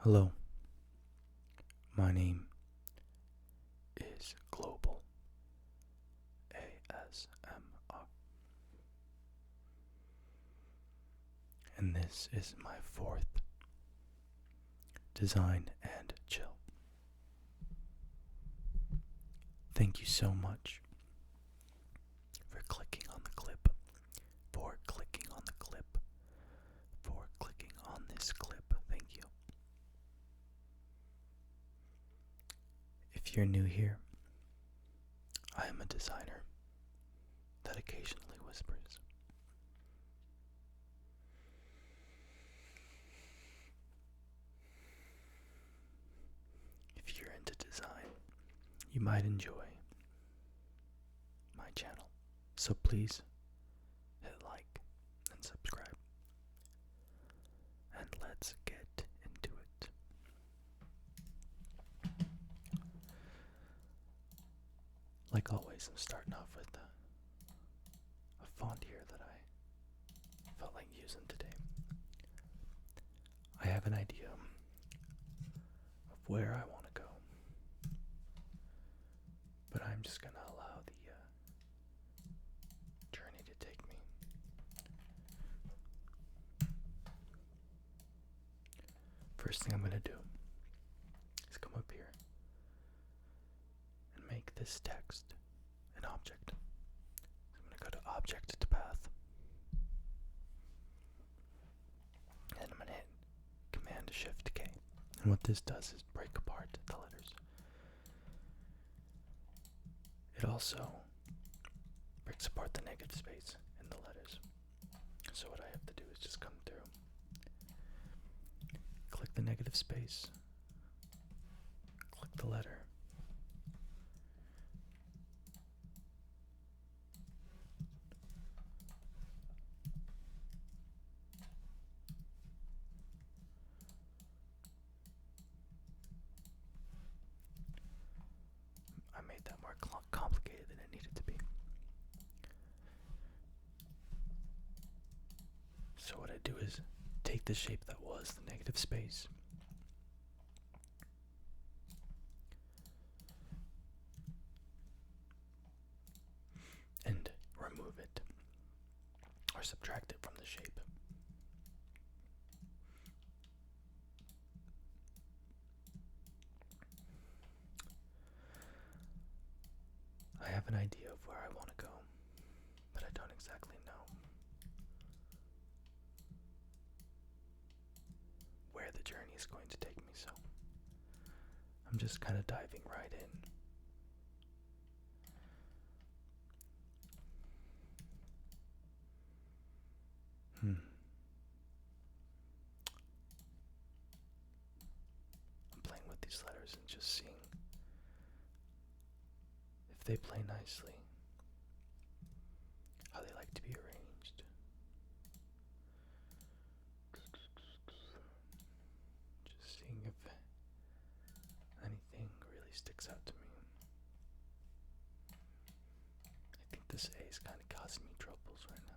Hello, my name is Global ASMR, and this is my fourth Design and Chill. Thank you so much for clicking on the clip, for clicking on the clip, for clicking on this clip. Thank you. If you're new here, I am a designer that occasionally whispers. If you're into design, you might enjoy my channel, so please hit like and subscribe, and let's get into it. Like always, I'm starting off with a font here that I felt like using today. I have an idea of where I want to go, but I'm just going to allow the journey to take me. First thing I'm going to do is come up here and make this text an object. So I'm going to go to Object to Path, and I'm going to hit Command-Shift-K. And what this does is break apart the letters. It also breaks apart the negative space in the letters. So what I have to do is just come through, click the negative space, click the letter, I made that more complicated than it needed to be. So what I do is take the shape that was the negative space, and remove it, or subtract it from the shape. I have an idea of where I want to go, but I don't exactly know where the journey is going to take me, so I'm just kind of diving right in. I'm playing with these letters and just seeing if they play nicely, how they like to be arranged. Just seeing if anything really sticks out to me. I think this A is kind of causing me troubles right now.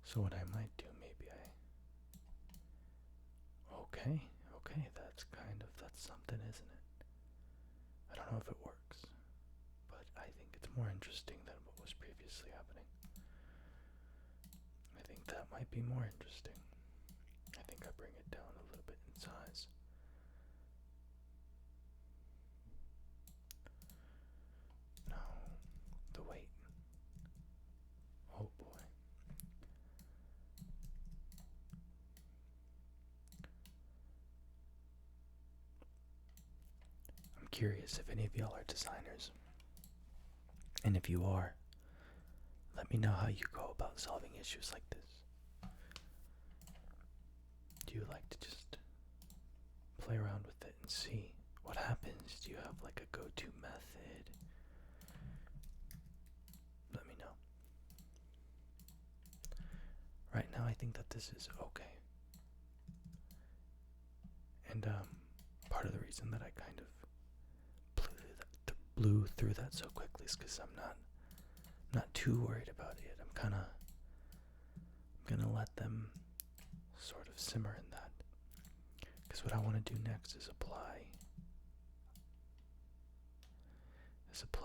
So what I might do, okay, that's something, isn't it? I don't know if it works, but I think it's more interesting than what was previously happening. I think that might be more interesting. I think I bring it down a little bit in size. No, the weight. Oh boy. I'm curious if any of y'all are designers. And if you are, let me know how you go about solving issues like this. Do you like to just play around with it and see what happens? Do you have like a go-to method? Let me know. Right now I think that this is okay. And part of the reason that I kind of blew through that so quickly is because I'm not too worried about it. I'm gonna let them sort of simmer in that. Because what I want to do next is apply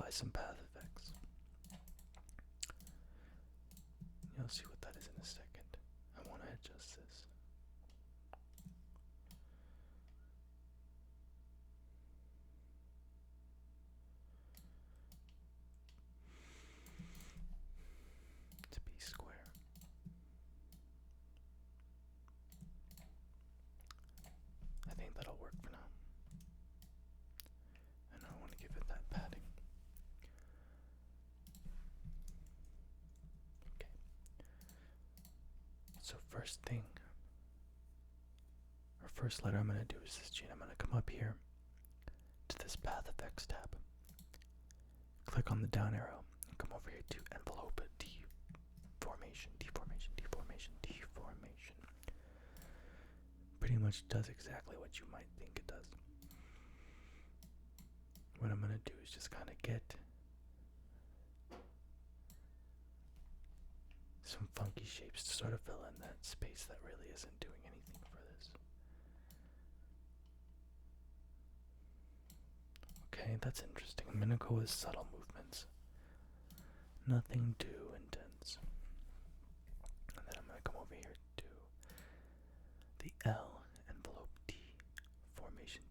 some path effects. You'll see what that is in a second. I want to adjust this. To be square. I think that'll work for now. And I want to give it that padding. Okay. So first letter I'm going to do is this G. I'm going to come up here to this Path Effects tab. Click on the down arrow and come over here to Envelope Deformation. Pretty much does exactly what you might think it does. What I'm going to do is just kind of get some funky shapes to sort of fill in that space that really isn't doing anything for this. Okay, that's interesting. I'm going to go with subtle movements. Nothing too intense. And then I'm going to come over here to the L, envelope deformation.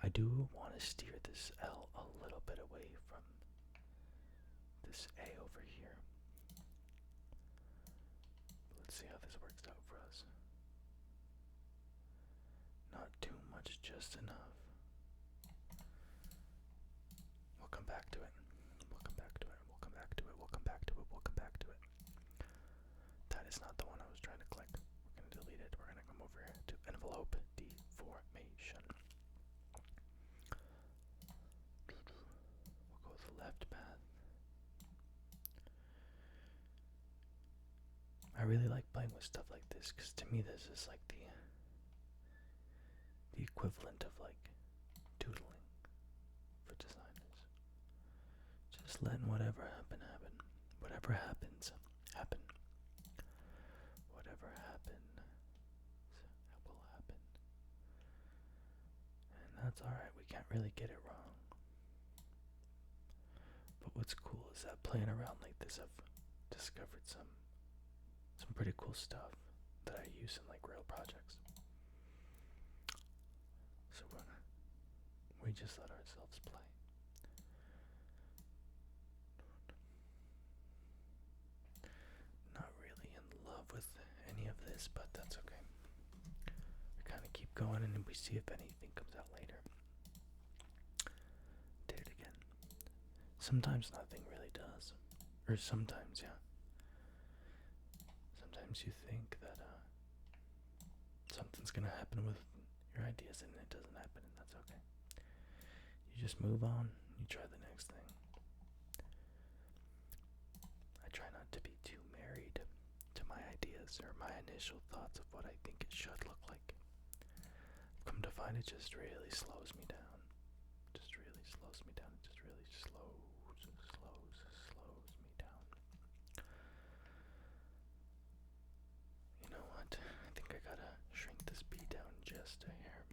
I do want to steer this L a little bit away from this A over here. Let's see how this works out for us. Not too much, just enough. We'll come back to it. That is not the one I was trying to click. We're going to delete it. We're going to come over here to envelope deformation. We'll go with the left path. I really like playing with stuff like this because to me this is like the equivalent of like doodling for designers. Just letting whatever happen. Whatever happens, happen. Whatever happens, will happen. And that's alright, we can't really get it wrong. But what's cool is that playing around like this, I've discovered some pretty cool stuff that I use in like real projects. So we just let ourselves play. Not really in love with any of this, but that's okay. We kind of keep going and we see if anything comes out later. Did it again. Sometimes nothing really does. Or sometimes, yeah. Sometimes you think that something's gonna happen with your ideas and it doesn't happen, and that's okay. You just move on, you try the next thing. I try not to be too married to my ideas or my initial thoughts of what I think it should look like. I've come to find it just really slows me down. It just really slows me down. It just really slows me down. You know what? I think I gotta shrink this B down just a hair.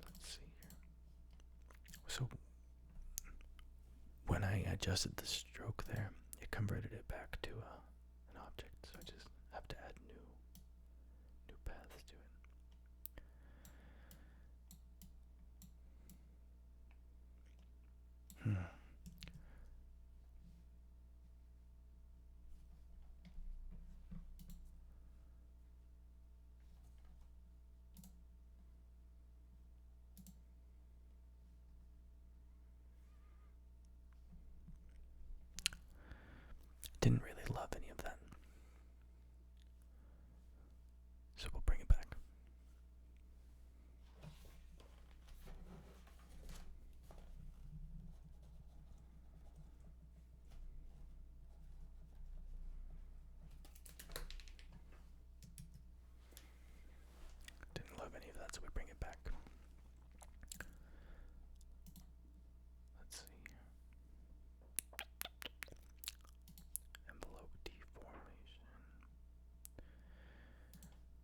Let's see here. So when I adjusted the stroke there, it converted it back to an object. So I just have to add new paths to it. Didn't really love any of that. So we'll bring it back. that so we bring it back. Let's see here. Envelope deformation.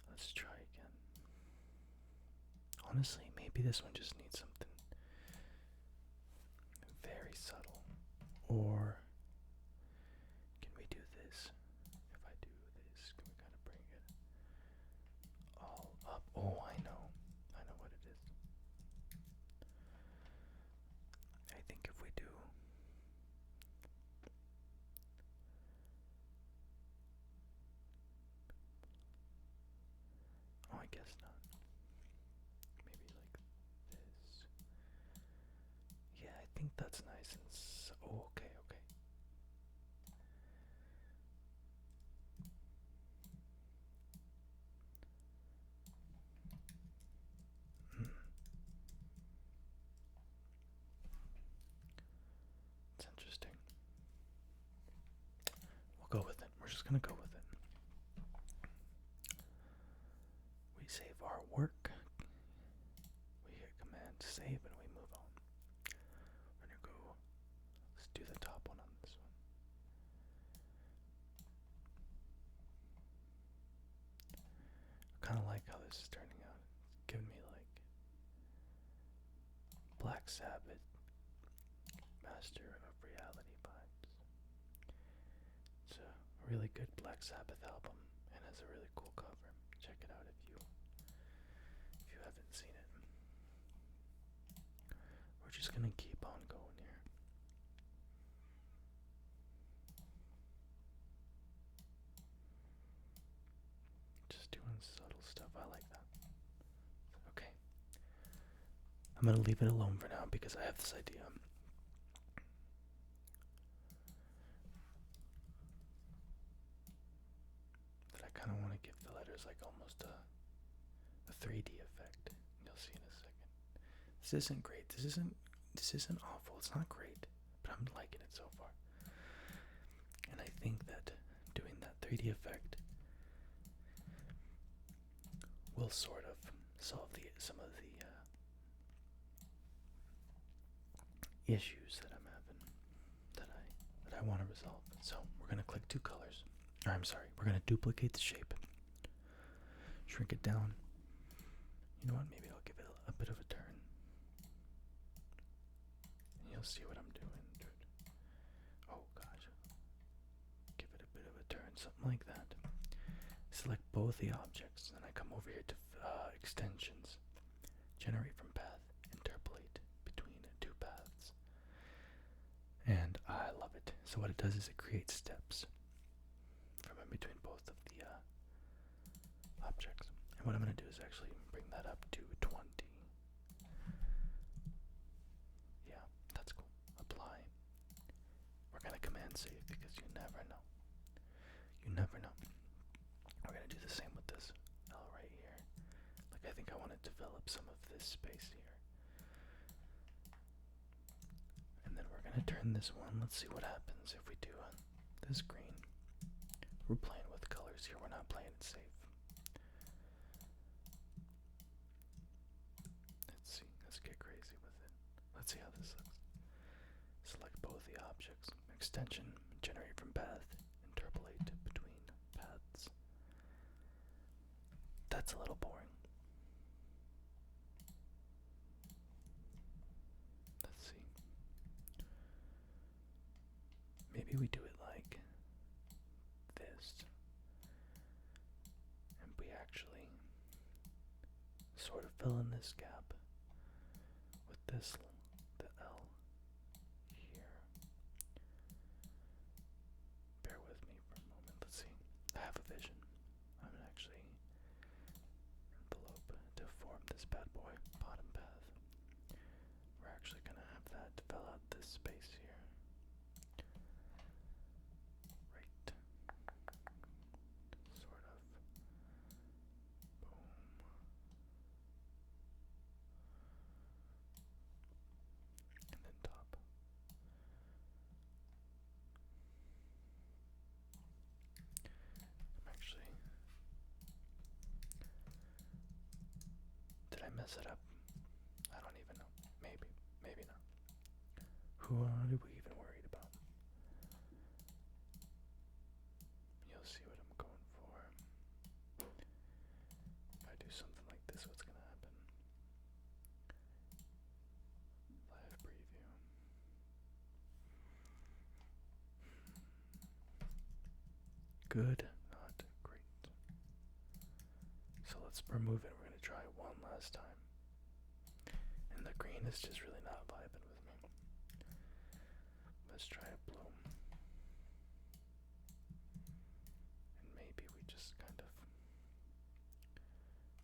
Let's try again. Honestly, maybe this one just needs something very subtle. Or can we do this? If I do this, can we kind of bring it all up? Oh, I know what it is. I think if we do I guess not. Maybe like this. Yeah, I think that's nice and oh, okay. It's interesting. We'll go with it. We're just gonna go with it. We save our work. We hit Command Save and we move on. We're gonna go. Let's do the top one on this one. I kind of like how this is turning out. It's giving me like Black Sabbath, Master of Reality vibes. It's a really good Black Sabbath album and has a really cool cover. Check it out if you haven't seen it. We're just gonna keep on going here. Just doing subtle stuff. I like that. Okay. I'm gonna leave it alone for now because I have this idea. That I kind of want to give the letters like almost a 3D effect. You'll see in a second. This isn't great. This isn't awful. It's not great, but I'm liking it so far. And I think that doing that 3D effect will sort of solve some of the issues that I'm having that I want to resolve. So we're gonna click two colors. Or I'm sorry, we're gonna duplicate the shape, shrink it down. You know what? Maybe I'll give it a bit of a turn, and you'll see what I'm doing, dude. Oh gosh, give it a bit of a turn, something like that. Select both the objects, and I come over here to extensions, generate from path, interpolate between two paths, and I love it. So what it does is it creates steps from in between both of the objects. And what I'm going to do is actually bring that up to 20. Yeah, that's cool. Apply. We're going to Command Save because you never know. You never know. We're going to do the same with this L right here. Like, I think I want to develop some of this space here. And then we're going to turn this one. Let's see what happens if we do this green. We're playing with colors here. We're not playing it safe. Let's see. Let's get crazy with it. Let's see how this looks. Select both the objects. Extension. Generate from path. Interpolate between paths. That's a little boring. Let's see. Maybe we do it like this. And we actually sort of fill in this gap with this, the L here. Bear with me for a moment. Let's see. I have a vision. I'm gonna actually envelope to form this bad boy, bottom path. We're actually gonna have that fill out this space here. Right. Sort of. Boom. And then top. I'm actually... Did mess it up. I don't even know. Maybe. Maybe not. Who are we even worried about? You'll see what I'm going for. If I do something like this, what's going to happen? Live preview. Good, not great. So let's remove it. We're going to try one last time. And the green is just really not vibing with me. Let's try a blue. And maybe we just kind of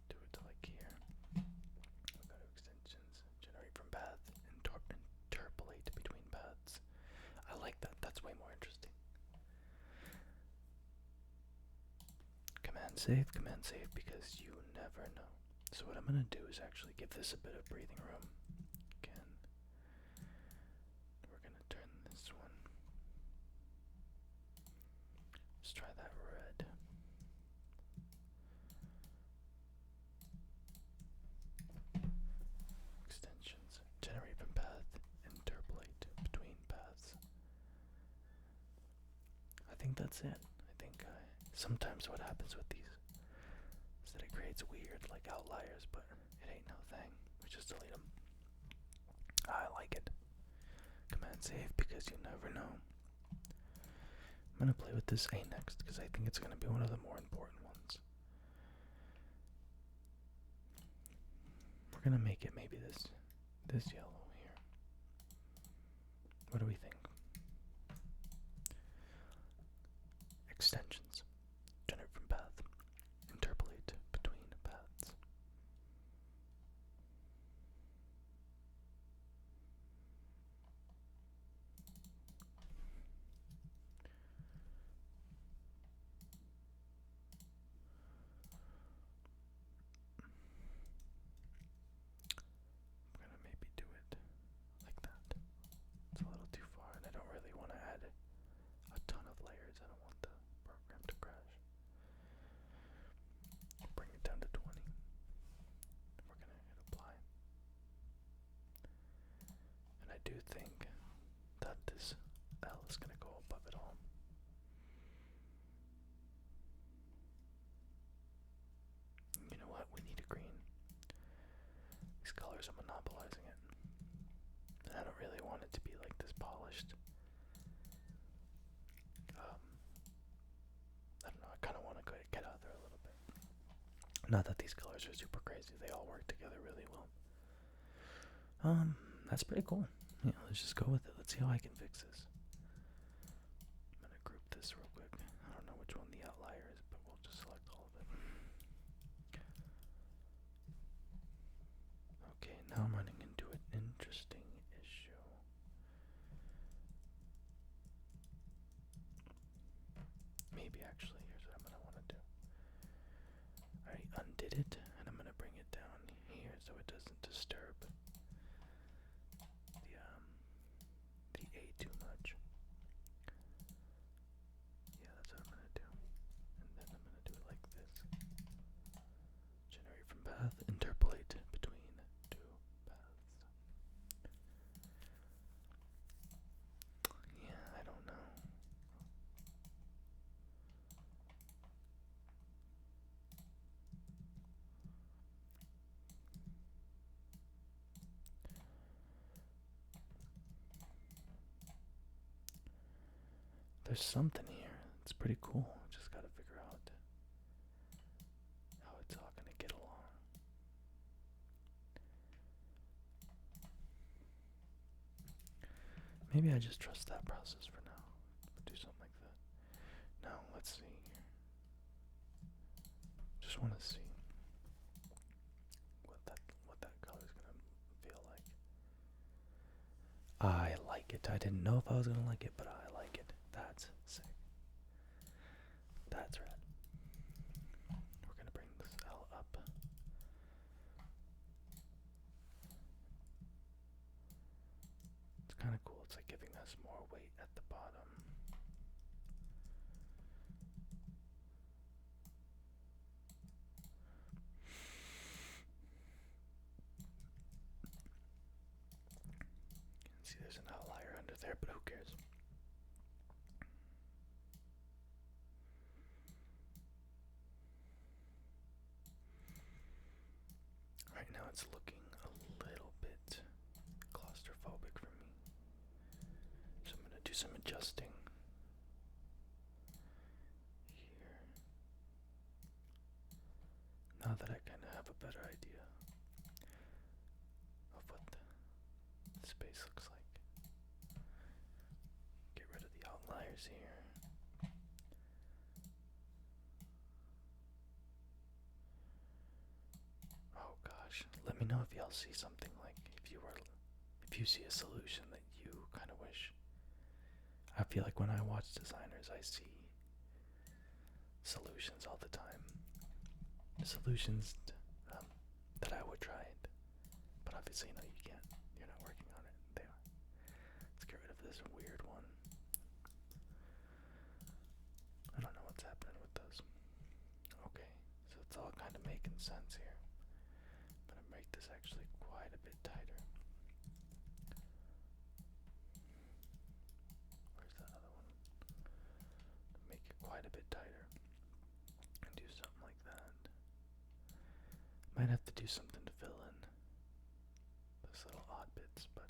do it to like here. We go to extensions, generate from path, interpolate between paths. I like that. That's way more interesting. Command save, because you never know. So what I'm going to do is actually give this a bit of breathing room. Again, we're going to turn this one. Let's try that red. Extensions, generate from path, interpolate between paths. I think that's it. I think sometimes what happens with these is that it creates weird like outliers, but it ain't no thing. We just delete them. I like it. Command save, because you never know. I'm gonna play with this A next because I think it's gonna be one of the more important ones. We're gonna make it maybe this yellow here. What do we think? Extensions, generate from path, interpolate between paths. I'm gonna maybe do it like that. It's a little too far, and I don't really want to add a ton of layers. I don't want the program to crash. Bring it down to 20. We're gonna hit apply. And I do think that this L is gonna go above it all. You know what? We need a green. These colors are monopolizing it. And I don't really want it to be like this polished. I don't know, I kind of want to get out there a little bit. Not that these colors are super crazy, they all work together really well. That's pretty cool. Yeah, let's just go with it. Let's see how I can fix this. I'm gonna group this real quick. I don't know which one the outlier is, but we'll just select all of it. Okay, now I'm running into an interesting issue. Maybe actually, here's what I'm gonna want to do. I undid it, and I'm gonna bring it down here so it doesn't disturb the A too much. Yeah, that's what I'm gonna do. And then I'm gonna do it like this. Generate from path, interpolate between two paths. Yeah, I don't know. There's something here. It's pretty cool. Just gotta figure out how it's all gonna get along. Maybe I just trust that process for now. Do something like that. Now, let's see here. Just want to see what that color is gonna feel like. I like it. I didn't know if I was gonna like it, but I like it. That's sick. That's rad. We're gonna bring this L up. It's kind of cool. It's like giving us more weight at the bottom. outliers. Right now it's looking a little bit claustrophobic for me. So I'm going to do some adjusting here. Now that I kind of have a better idea of what the space looks like. Get rid of the outliers here. Oh gosh, let me know if y'all see something, like if you see a solution that you kind of wish. I feel like when I watch designers, I see solutions all the time. Solutions that I would try it, but obviously, you can't. You're not working on it. They are. Let's get rid of this weird one. I don't know what's happening with those. Okay, so it's all kind of making sense here. I'm gonna make this actually quite a bit tighter. Where's that other one? Make it quite a bit tighter. And do something like that. Might have to do something to fill in those little odd bits, but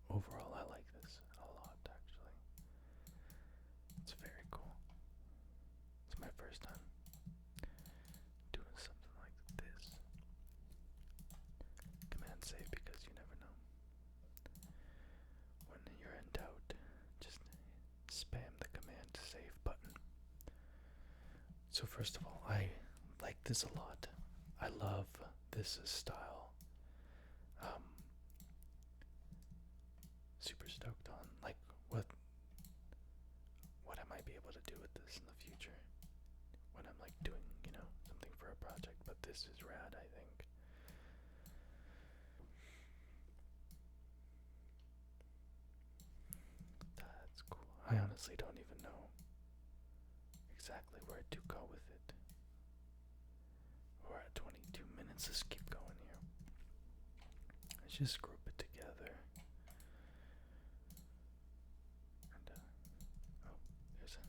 overall I like this a lot, actually. It's very cool. It's my first time doing something like this. Command save, because you never know. When you're in doubt, just spam the command save button. So first of all, I like this a lot. I love this style. Super stoked on like what I might be able to do with this in the future when I'm like doing, something for a project. But this is rad, I think. That's cool. I honestly don't even know exactly where to go with it. We're at 22 minutes. Let's keep going here. Let's just group it together. And, oh, there's a...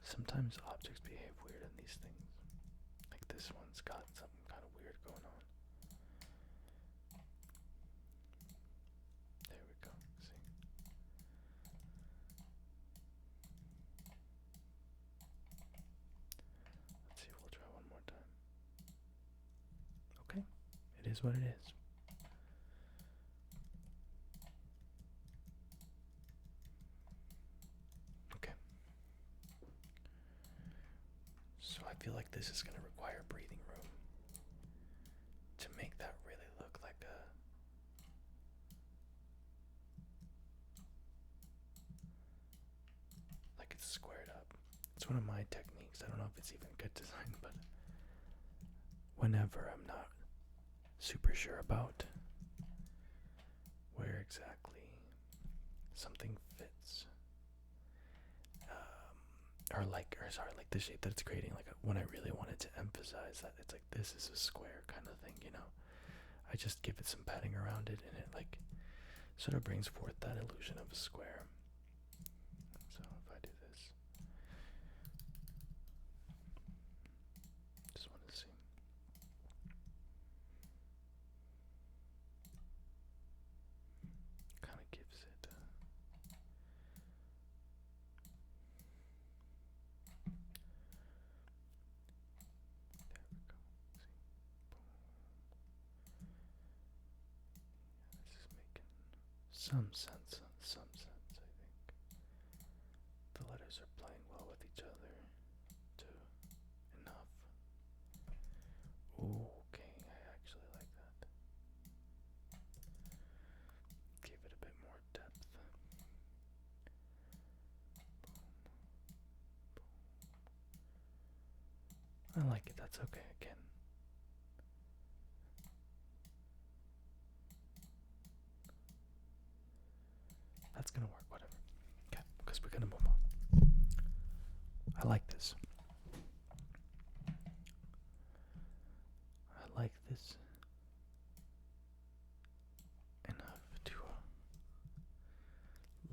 Sometimes objects behave weird in these things. Like this one's got something kind of weird going on. There we go. See? Let's see, we'll try one more time. Okay, it is what it is. Okay. So I feel like this is going to require breathing room to make that really look like it's squared up. It's one of my techniques. I don't know if it's even good design, but whenever I'm not super sure about where exactly something fits, or the shape that it's creating, like when I really wanted to emphasize that it's like this is a square kind of thing, I just give it some padding around it, and it like sort of brings forth that illusion of a square. So if I do this, just want to see. Kind of gives it there we go. See? Boom. This is making some sense, I think. The letters are playing well with each other, too. Enough. Ooh, okay, I actually like that. Give it a bit more depth. Boom. Boom. I like it, that's okay again. That's gonna work, whatever. Okay, because we're gonna move on. I like this.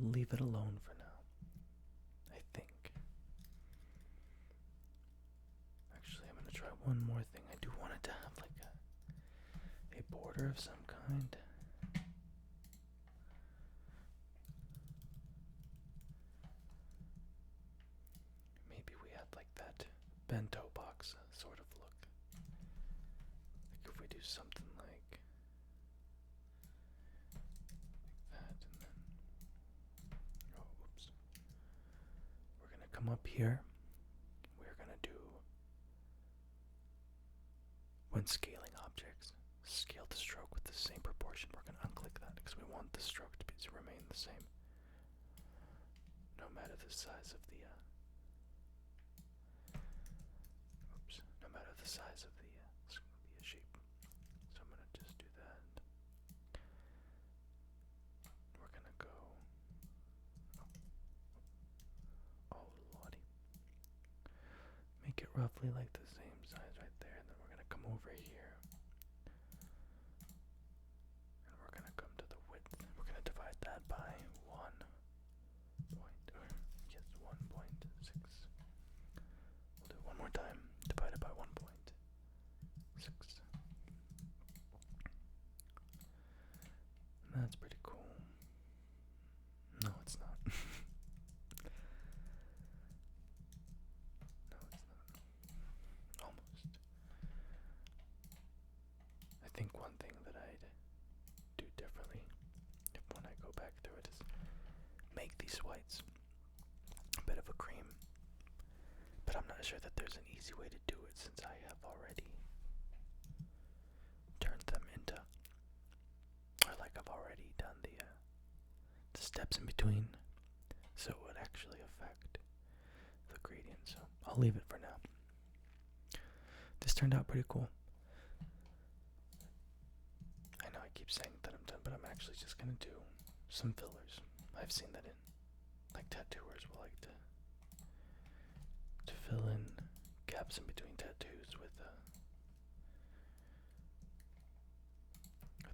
leave it alone for now. I think. Actually, I'm gonna try one more thing. I do want it to have like a border of some kind. Maybe we had like that bento box sort of look. Like if we do something like that, and then oops. We're gonna come up here. We're gonna do, when scaling objects, scale the stroke with the same proportion. We're gonna unclick that because we want the stroke to remain the same, no matter the size of the no matter the size of the shape. So I'm gonna just do that. We're gonna go, oh lordy, make it roughly like the same size right there, and then we're gonna come over here, and we're gonna come to the width. We're gonna divide that by 1.6. We'll do it one more time. Divided by 1.6. That's pretty cool. No, it's not. No, it's not. Almost. I think one thing that I'd do differently when I go back through it is make these whites a bit of a cream. But I'm not sure that there's an easy way to do it since I have already turned them into, or like I've already done the steps in between, so it would actually affect the gradient. So I'll leave it for now. This turned out pretty cool. I know I keep saying that I'm done, but I'm actually just gonna do some fillers. I've seen that in like tattooers will like to fill in gaps in between tattoos with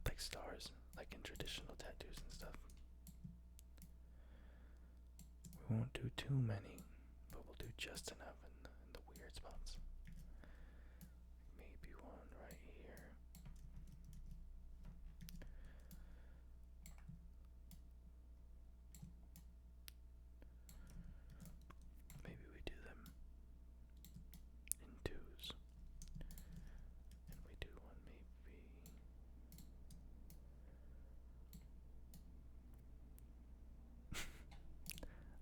like stars, like in traditional tattoos and stuff. We won't do too many, but we'll do just enough in the weird spots. Maybe one right here. Maybe we do them in twos. And we do one maybe.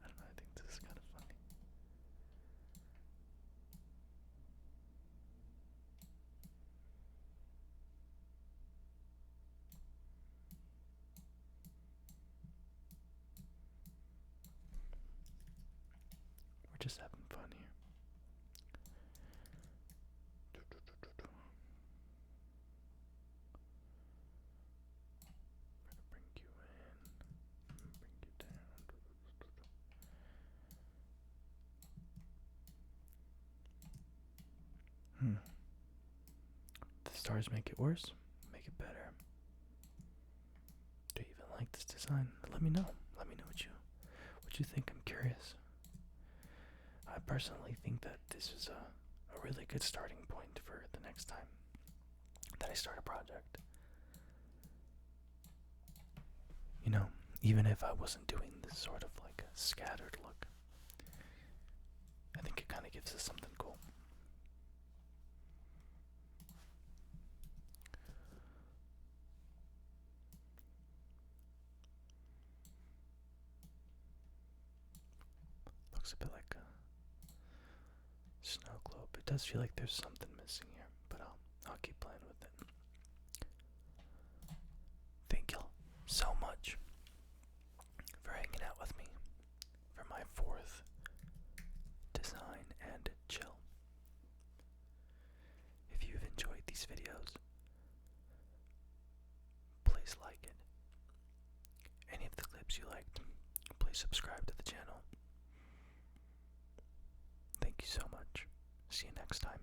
I don't know, I think this is kind of funny. We're just having fun here. We're gonna bring you in, bring you down. The stars make it worse, make it better. Do you even like this design? Let me know. Let me know what you think. I'm curious. I personally think that this is a really good starting point for the next time that I start a project. You know, even if I wasn't doing this sort of like a scattered look, I think it kind of gives us something cool. Looks a bit like a snow globe. It does feel like there's something missing here, but I'll keep playing with it. Thank you so much for hanging out with me for my 4th design and chill. If you've enjoyed these videos, please like it. Any of the clips you liked, please subscribe to the channel. Thank you so much. See you next time.